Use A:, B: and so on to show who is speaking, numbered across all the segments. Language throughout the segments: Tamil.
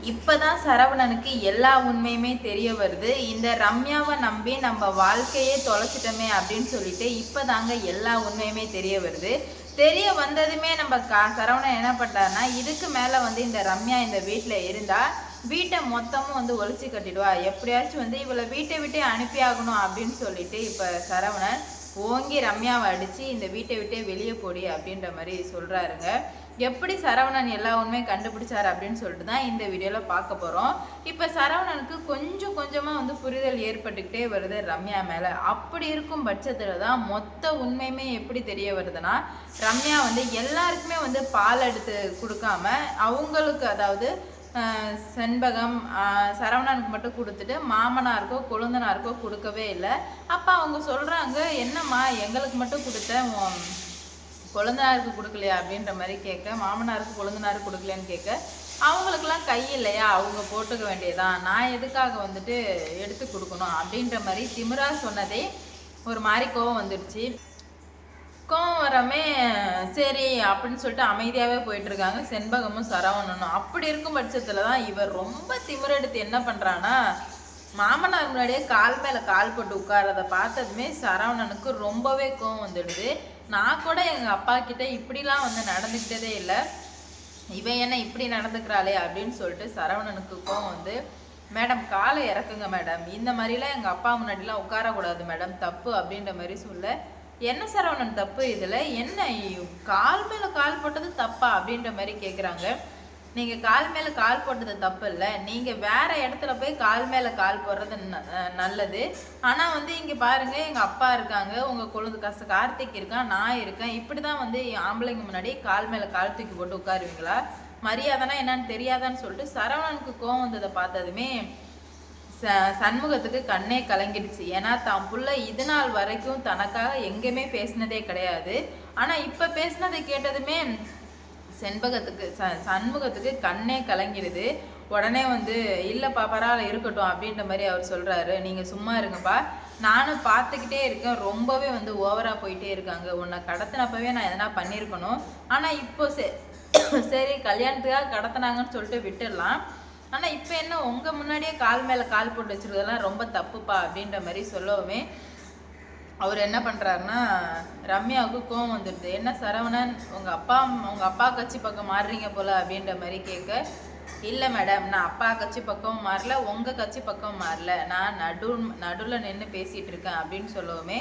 A: இப்பதான் சரவணனுக்கு எல்லா உண்மையுமே தெரிய வருது. இந்த ரம்யாவை நம்பி நம்ம வாழ்க்கையே தொலைச்சிட்டோமே அப்படின்னு சொல்லிட்டு இப்பதாங்க எல்லா உண்மையுமே தெரிய வருது. தெரிய வந்ததுமே நம்ம சரவணன் என்ன பண்றாருன்னா, இதுக்கு மேல வந்து இந்த ரம்யா இந்த வீட்டுல இருந்தா வீட்டை மொத்தமும் வந்து ஒழிச்சு கட்டிடுவா, எப்படியாச்சும் வந்து இவளை வீட்டை விட்டே அனுப்பி ஆகணும் அப்படின்னு சொல்லிட்டு இப்ப சரவணன் ஓங்கி ரம்யாவை அடிச்சு இந்த வீட்டை விட்டே வெளியே போடி அப்படின்ற மாதிரி சொல்றாருங்க. எப்படி சரவணன் எல்லா உண்மையும் கண்டுபிடிச்சாரு அப்படின்னு சொல்லிட்டு தான் இந்த வீடியோவில் பார்க்க போகிறோம். இப்போ சரவணனுக்கு கொஞ்சம் கொஞ்சமாக வந்து புரிதல் ஏற்பட்டுக்கிட்டே வருது ரம்யா மேலே. அப்படி இருக்கும் பட்சத்தில் தான் மொத்த உண்மையுமே எப்படி தெரிய வருதுன்னா, ரம்யா வந்து எல்லாருக்குமே வந்து பால் எடுத்து கொடுக்காம அவங்களுக்கு, அதாவது செண்பகம் சரவணனுக்கு மட்டும் கொடுத்துட்டு மாமனாருக்கோ கொழுந்தனாருக்கோ கொடுக்கவே இல்லை. அப்போ அவங்க சொல்கிறாங்க, என்னம்மா எங்களுக்கு மட்டும் கொடுத்த கொழுந்தனாருக்கு கொடுக்கலையா அப்படின்ற மாதிரி கேட்க, மாமனாருக்கு கொழுந்தனாருக்கு கொடுக்கலையான்னு கேட்க, அவங்களுக்கெல்லாம் கை இல்லையா, அவங்க போட்டுக்க வேண்டியதான், நான் எதுக்காக வந்துட்டு எடுத்து கொடுக்கணும் அப்படின்ற மாதிரி திமிரா சொன்னதே ஒரு மாதிரி கோவம் வந்துடுச்சு. கோவம் வரமே சரி அப்படின்னு சொல்லிட்டு அமைதியாகவே போயிட்டு இருக்காங்க செண்பகமும் சரவணனும். அப்படி இருக்கும் பட்சத்தில் தான் இவர் ரொம்ப திமிரெடுத்து என்ன பண்ணுறான்னா, மாமனார் முன்னாடியே கால் மேலே கால் போட்டு உட்காரதை பார்த்ததுமே சரவணனுக்கு ரொம்பவே கோவம் வந்துடுது. நான் கூட எங்கள் அப்பா கிட்ட இப்படிலாம் வந்து நடந்துக்கிட்டதே இல்லை, இவன் என்ன இப்படி நடந்துக்கிறாளே அப்படின்னு சொல்லிட்டு சரவணனுக்கு கோவம் வந்து, மேடம் காலை இறக்குங்க மேடம், இந்த மாதிரிலாம் எங்கள் அப்பா முன்னாடிலாம் உட்காரக்கூடாது மேடம், தப்பு அப்படின்ற மாதிரி சொல்ல, என்ன சரவணன் தப்பு இதில், என்ன கால் மேலே கால் போட்டது தப்பா அப்படின்ற மாதிரி கேட்குறாங்க. நீங்கள் கால் மேலே கால் போட்டது தப்பு இல்லை, நீங்கள் வேறு இடத்துல போய் கால் மேலே கால் போடுறது நல்லது. ஆனால் வந்து இங்கே பாருங்கள், எங்கள் அப்பா இருக்காங்க, உங்கள் கொழுந்து கார்த்திக் இருக்கான், நான் இருக்கேன், இப்படி தான் வந்து ஆம்பளைங்க முன்னாடி கால் மேலே கால் தூக்கி போட்டு உட்காருவீங்களா, மரியாதைனா என்னன்னு தெரியாதான்னு சொல்லிட்டு சரவணனுக்கு கோவம் வந்ததை பார்த்ததுமே சண்முகத்துக்கு கண்ணே கலங்கிடுச்சு. ஏன்னா தான் புள்ள இது நாள் வரைக்கும் தனக்காக எங்கேயுமே பேசினதே கிடையாது. ஆனால் இப்போ பேசினதை கேட்டதுமே சண்முகத்துக்கு கண்ணே கலங்கிடுது. உடனே வந்து இல்லைப்பா பரவாயில்ல இருக்கட்டும் அப்படின்ற மாதிரி அவர் சொல்கிறாரு. நீங்கள் சும்மா இருங்கப்பா, நானும் பார்த்துக்கிட்டே இருக்கேன், ரொம்பவே வந்து ஓவராக போயிட்டே இருக்காங்க, உன்னை கடத்தினப்பவே நான் எதனா பண்ணியிருக்கணும், ஆனால் இப்போ சரி கல்யாணத்துக்காக கடத்தினாங்கன்னு சொல்லிட்டு விட்டுடலாம், ஆனால் இப்போ என்ன உங்கள் முன்னாடியே கால் மேலே கால் போட்டு வச்சுருக்கதெல்லாம் ரொம்ப தப்புப்பா அப்படின்ற மாதிரி சொல்லவுமே அவர் என்ன பண்ணுறாருன்னா, ரம்யாவுக்கு கோவம் வந்துடுது. என்ன சரவணன், உங்கள் அப்பா கட்சி பக்கம் மாறுறீங்க போல் அப்படின்ற மாதிரி கேட்க, இல்லை மேடம் நான் அப்பா கட்சி பக்கம் மாறல, உங்கள் கட்சி பக்கம் மாறல, நான் நடுவில் நின்று பேசிகிட்டு இருக்கேன் அப்படின்னு சொல்லவுமே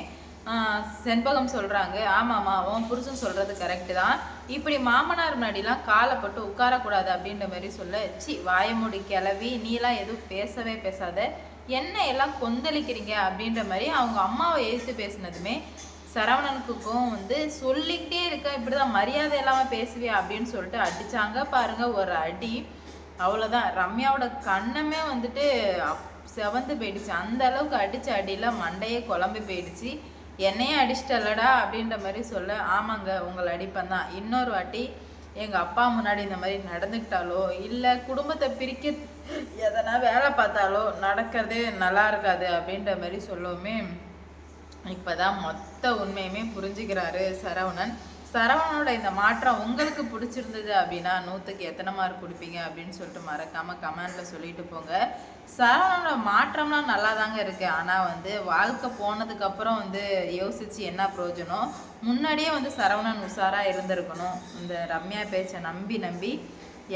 A: செண்பகம் சொல்கிறாங்க, ஆமாம்மா உன் புருஷன் சொல்கிறது கரெக்டு தான், இப்படி மாமனார் முன்னாடிலாம் காலை போட்டு உட்காரக்கூடாது அப்படின்ற மாதிரி சொல்ல, வாயமுடி கிளவி, நீலாம் எதுவும் பேசவே பேசாத, என்ன எல்லாம் கொந்தளிக்கிறீங்க அப்படின்ற மாதிரி அவங்க அம்மாவை எழுத்து பேசினதுமே சரவணனுக்கும் வந்து சொல்லிக்கிட்டே இருக்க, இப்படிதான் மரியாதை இல்லாமல் பேசுவியா அப்படின்னு சொல்லிட்டு அடிச்சாங்க பாருங்க ஒரு அடி. அவ்வளோதான், ரம்யாவோட கண்ணமே வந்துட்டு செவந்து போயிடுச்சு. அந்த அளவுக்கு அடிச்ச அடியில் மண்டையே குழம்பு போயிடுச்சு. என்னையே அடிச்சிட்டல்லடா அப்படின்ற மாதிரி சொல்ல, ஆமாங்க உங்களை அடிப்பேன் தான், இன்னொரு வாட்டி எங்கள் அப்பா முன்னாடி இந்த மாதிரி நடந்துக்கிட்டாலோ இல்லை குடும்பத்தை பிரிக்க எதனா வேலை பார்த்தாலோ நடக்கிறதே நல்லா இருக்காது அப்படின்ற மாதிரி சொல்லவுமே இப்போதான் மொத்த உண்மையுமே புரிஞ்சுக்கிறாரு சரவணன். சரவணனோட இந்த மாற்றம் உங்களுக்கு பிடிச்சிருந்தது அப்படின்னா 100க்கு எத்தனை மார்க் கொடுப்பீங்க அப்படின்னு சொல்லிட்டு மறக்காமல் கமெண்டில் சொல்லிட்டு போங்க. சரவணனோட மாற்றம்லாம் நல்லா தாங்க இருக்குது, ஆனால் வந்து வாழ்க்கை போனதுக்கப்புறம் வந்து யோசித்து என்ன பிரயோஜனம், முன்னாடியே வந்து சரவணன் உஷாராக இருந்திருக்கணும். இந்த ரம்யா பேச்சை நம்பி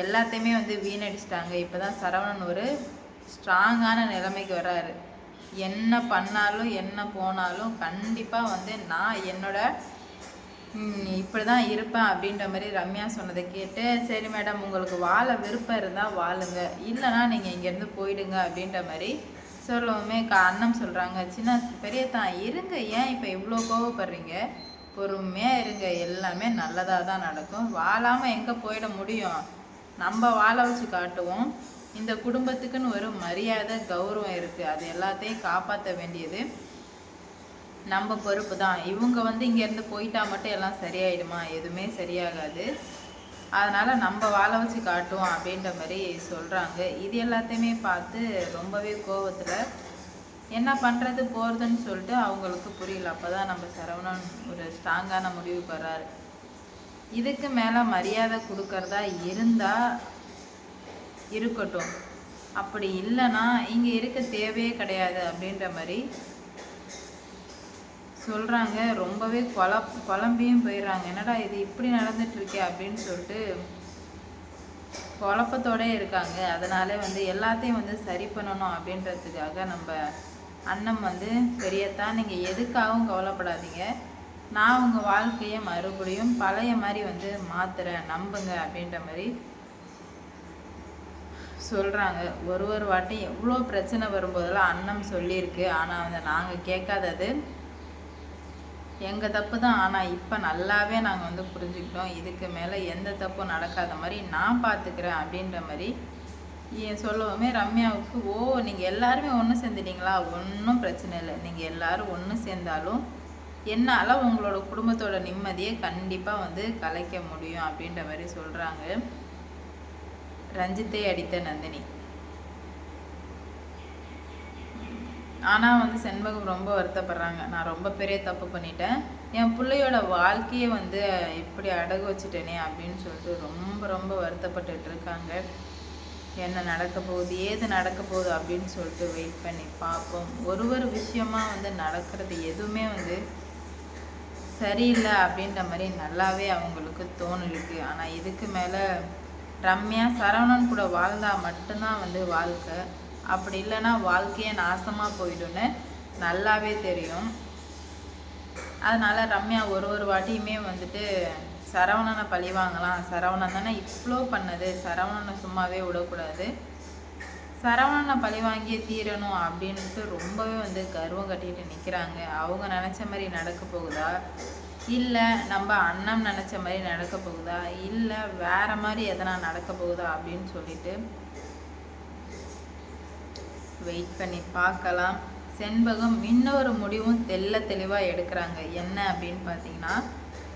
A: எல்லாத்தையுமே வந்து வீணடிச்சிட்டாங்க. இப்போ தான் சரவணன் ஒரு ஸ்ட்ராங்கான நிலைமைக்கு வர்றாரு. என்ன பண்ணாலும் என்ன போனாலும் கண்டிப்பாக வந்து நான் என்னோட இப்படி தான் இருப்பேன் அப்படின்ற மாதிரி ரம்யா சொன்னதை கேட்டு, சரி மேடம் உங்களுக்கு வாழ விருப்பம் இருந்தால் வாழுங்க, இல்லைனா நீங்கள் இங்கேருந்து போயிடுங்க அப்படின்ற மாதிரி சொல்லவுமே அண்ணன் சொல்கிறாங்க, சின்ன பெரியத்தான் இருங்க, ஏன் இப்போ இவ்வளோ கோவப்படுறீங்க, பொறுமையாக இருங்க, எல்லாமே நல்லதாக தான் நடக்கும், வாழாமல் எங்கே போயிட முடியும், நம்ம வாழ வச்சு காட்டுவோம், இந்த குடும்பத்துக்குன்னு ஒரு மரியாதை கௌரவம் இருக்குது, அது எல்லாத்தையும் காப்பாற்ற வேண்டியது நம்ம பொறுப்பு தான். இவங்க வந்து இங்கேருந்து போயிட்டா மட்டும் எல்லாம் சரியாயிடுமா, எதுவுமே சரியாகாது, அதனால் நம்ம வாழ வச்சு காட்டுவோம் அப்படின்ற மாதிரி சொல்கிறாங்க. இது எல்லாத்தையுமே பார்த்து ரொம்பவே கோவத்தில் என்ன பண்ணுறது போகிறதுன்னு சொல்லிட்டு அவங்களுக்கு புரியல. அப்போ தான் நம்ம சரவணன் ஒரு ஸ்ட்ராங்கான முடிவுக்கு வர்றாரு. இதுக்கு மேலே மரியாதை கொடுக்கறதா இருந்தால் இருக்கட்டும், அப்படி இல்லைன்னா இங்கே இருக்க தேவையே கிடையாது அப்படின்ற மாதிரி சொல்கிறாங்க. ரொம்பவே குழம்பியும் போயிடுறாங்க. என்னடா இது இப்படி நடந்துட்டுருக்கே அப்படின்னு சொல்லிட்டு குழப்பத்தோடே இருக்காங்க. அதனால வந்து எல்லாத்தையும் வந்து சரி பண்ணணும் அப்படின்றதுக்காக நம்ம அண்ணன் வந்து பெரியத்தான், நீங்கள் எதுக்காகவும் கவலைப்படாதீங்க, நான் உங்கள் வாழ்க்கையை மறுபடியும் பழைய மாதிரி வந்து மாற்றுறேன், நம்புங்க அப்படின்ற மாதிரி சொல்கிறாங்க. ஒரு வாட்டி எவ்வளோ பிரச்சனை வரும்போதெல்லாம் அண்ணன் சொல்லியிருக்கு. ஆனால் வந்து நாங்கள் கேட்காதது எங்கள் தப்பு தான். ஆனால் இப்போ நல்லாவே நாங்கள் வந்து புரிஞ்சுக்கிட்டோம். இதுக்கு மேலே எந்த தப்பும் நடக்காத மாதிரி நான் பார்த்துக்கிறேன் அப்படின்ற மாதிரி சொல்லவுமே ரம்யாவுக்கு, ஓ நீங்கள் எல்லாருமே ஒன்று சேர்ந்துட்டீங்களா, ஒன்றும் பிரச்சனை இல்லை, நீங்கள் எல்லோரும் ஒன்று சேர்ந்தாலும் என்னால் உங்களோட குடும்பத்தோட நிம்மதியை கண்டிப்பாக வந்து கலைக்க முடியும் அப்படின்ற மாதிரி சொல்கிறாங்க. ரஞ்சித்தை அடித்த நந்தினி. ஆனால் வந்து செண்பகம் ரொம்ப வருத்தப்படுறாங்க. நான் ரொம்ப பெரிய தப்பு பண்ணிட்டேன், என் பிள்ளையோட வாழ்க்கையை வந்து இப்படி அடகு வச்சுட்டேனே அப்படின்னு சொல்லிட்டு ரொம்ப ரொம்ப வருத்தப்பட்டுட்டு இருக்காங்க. என்ன நடக்க போகுது, ஏது நடக்க போகுது அப்படின்னு சொல்லிட்டு வெயிட் பண்ணி பார்ப்போம். ஒரு விஷயமா வந்து நடக்கிறது எதுவுமே வந்து சரியில்லை அப்படின்ற மாதிரி நல்லாவே அவங்களுக்கு தோணுருக்கு. ஆனால் இதுக்கு மேலே ரம்யா சரவணன் கூட வாழ்ந்தால் மட்டும்தான் வந்து வாழ்க்கை, அப்படி இல்லைன்னா வாழ்க்கையே நாசமாக போயிடும்னு நல்லாவே தெரியும். அதனால் ரம்யா ஒரு வாட்டியுமே வந்துட்டு சரவணனை பழி வாங்கலாம், சரவணன் தானே இவ்வளோ பண்ணது, சரவணனை சும்மாவே விடக்கூடாது, சரவணனை பழி வாங்கியே தீரணும் அப்படின்ட்டு ரொம்பவே வந்து கர்வம் கட்டிட்டு நிற்கிறாங்க. அவங்க நினச்ச மாதிரி நடக்க போகுதா, இல்லை நம்ம அண்ணன் நினச்ச மாதிரி நடக்க போகுதா, இல்லை வேறு மாதிரி எதனா நடக்க போகுதா அப்படின்னு சொல்லிட்டு வெயிட் பண்ணி பார்க்கலாம். செண்பகம் இன்னொரு முடிவும் தெளிவாக எடுக்கிறாங்க. என்ன அப்படின்னு பார்த்தீங்கன்னா,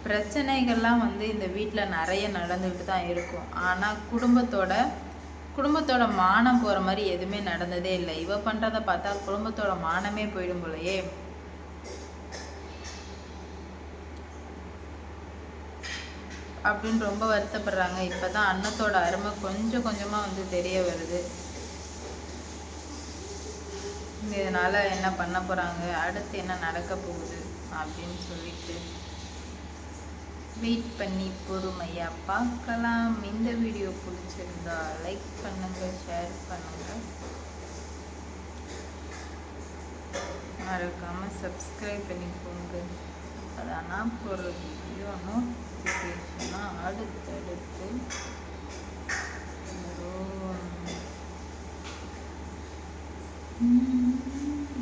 A: பிரச்சனைகள்லாம் வந்து இந்த வீட்டில் நிறைய நடந்துக்கிட்டு தான் இருக்கும். ஆனால் குடும்பத்தோட மானம் போகிற மாதிரி எதுவுமே நடந்ததே இல்லை. இவ பண்ணுறதை பார்த்தா குடும்பத்தோட மானமே போயிடும் போலையே. அப்படின்னு ரொம்ப வருத்தப்படுறாங்க. இப்போ தான் அன்னத்தோட அருமை கொஞ்சம் கொஞ்சமாக வந்து தெரிய வருது. இதனால் என்ன பண்ண போகிறாங்க, அடுத்து என்ன நடக்க போகுது அப்படின்னு சொல்லிட்டு வெயிட் பண்ணி பொறுமையாக பார்க்கலாம். இந்த வீடியோ பிடிச்சிருந்தா லைக் பண்ணுங்கள், ஷேர் பண்ணுங்கள், மறக்காமல் சப்ஸ்கிரைப் பண்ணிக்கோங்க. அப்போதான் நான் போடுற வீடியோ நோட்டிஃபிகேஷனாக அடுத்தடுத்து வரும்.